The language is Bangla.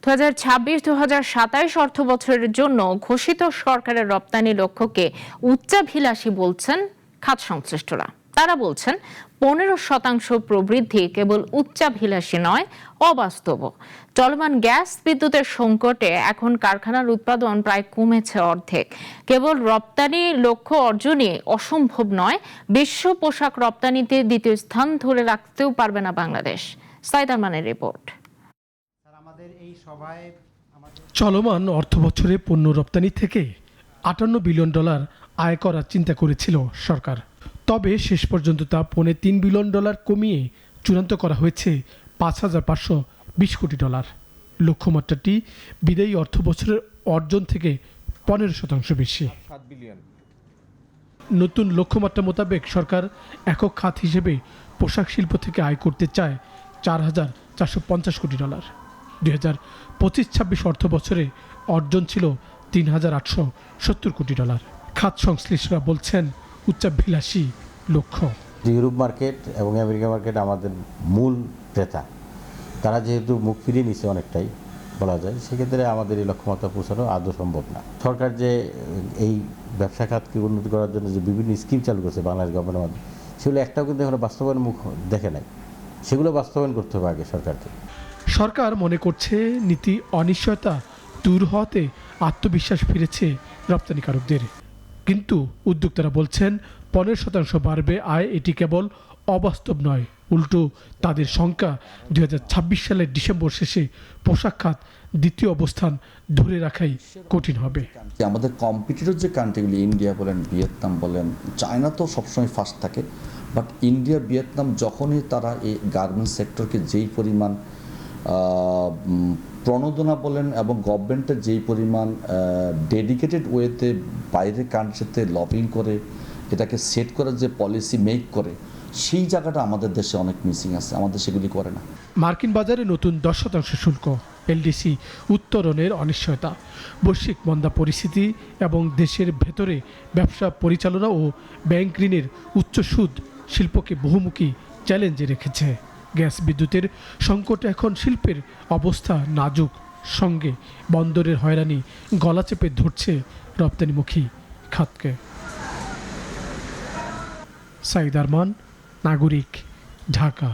2026-2027 অর্থ বছরের জন্য ঘোষিত সরকারের রপ্তানি লক্ষ্যকে উচ্চাভিলাষী বলছেন খাত সংশ্লিষ্টরা। তারা বলছেন 15% প্রবৃদ্ধি কেবল উচ্চাভিলাষী নয়, অবাস্তব। চলমান গ্যাস বিদ্যুতের সংকটে এখন কারখানার উৎপাদন প্রায় কমেছে অর্ধেক। কেবল রপ্তানি লক্ষ্য অর্জনই অসম্ভব নয়, বিশ্ব পোশাক রপ্তানিতে দ্বিতীয় স্থান ধরে রাখতেও পারবে না বাংলাদেশ। সাইদ আরমানের রিপোর্ট। চলমান অর্থবছরে পণ্য রপ্তানি থেকে $58 বিলিয়ন আয় করার চিন্তা করেছিল সরকার। তবে শেষ পর্যন্ত তা $3 বিলিয়ন কমিয়ে চূড়ান্ত করা হয়েছে $5,520 কোটি। লক্ষ্যমাত্রাটি বিদায়ী অর্থবছরের অর্জন থেকে 15% বেশি। নতুন লক্ষ্যমাত্রা মোতাবেক সরকার একক খাত হিসেবে পোশাক শিল্প থেকে আয় করতে চায় $4,450 কোটি। 2025-26 অর্থ বছরে অর্জন ছিল $3,870 কোটি। খাত সংশ্লিষ্টরা বলছেন উচ্চাভিলাষী লক্ষ্য। ইউরোপ মার্কেট এবং আমেরিকা মার্কেট আমাদের মূল ক্রেতা, তারা যেহেতু মুখ ফিরিয়ে নিচ্ছে অনেকটাই বলা যায়, সেক্ষেত্রে আমাদের এই লক্ষ্যমাত্রা পৌঁছানো আদৌ সম্ভব না। সরকার যে এই ব্যবসা খাতকে উন্নতি করার জন্য যে বিভিন্ন স্কিম চালু করছে বাংলাদেশ গভর্নমেন্টের মাধ্যমে, সেগুলো একটাও কিন্তু এখন বাস্তবায়নের মুখ দেখে নাই। সেগুলো বাস্তবায়ন করতে হবে আগে সরকারকে। সরকার মনে করছে নীতি অনিশ্চয়তা দূর হওয়াতে আত্মবিশ্বাস ফিরেছে রপ্তানিকারকদের। কিন্তু উদ্যোক্তারা বলছেন 15% বাড়বে আয়, এটি কেবল অবাস্তব নয়, উল্টো তাদের শঙ্কা 2026 সালের ডিসেম্বর শেষে পোশাক খাত দ্বিতীয় অবস্থান ধরে রাখাই কঠিন হবে। আমাদের কম্পিটিটর যে কান্ট্রিগুলি, ইন্ডিয়া বলেন, ভিয়েতনাম বলেন, চায়না তো সবসময় ফার্স্ট থাকে, বাট ইন্ডিয়া ভিয়েতনাম যখনই তারা এই গার্মেন্টস সেক্টরকে যেই পরিমাণ প্রণোদনা বলেন এবং গভর্নমেন্টের যেই পরিমাণ ডেডিকেটেড ওয়েতে বাইরের কান্ট্রিতে লবিং করে এটাকে সেট করার যে পলিসি মেক করে, সেই জায়গাটা আমাদের দেশে অনেক মিসিং আছে, আমাদের সেগুলি করে না। মার্কিন বাজারে নতুন 10% শুল্ক, এলডিসি উত্তরণের অনিশ্চয়তা, বৈশ্বিক মন্দা পরিস্থিতি এবং দেশের ভেতরে ব্যবসা পরিচালনা ও ব্যাংক ঋণের উচ্চ সুদ শিল্পকে বহুমুখী চ্যালেঞ্জে রেখেছে। গ্যাস বিদ্যুতের সংকটে এখন শিল্পের অবস্থা নাজুক, সঙ্গে বন্দরের হয়রানি গলা চেপে ধরছে রপ্তানিমুখী খাতকে। সাইদ আরমান, নাগরিক, ঢাকা।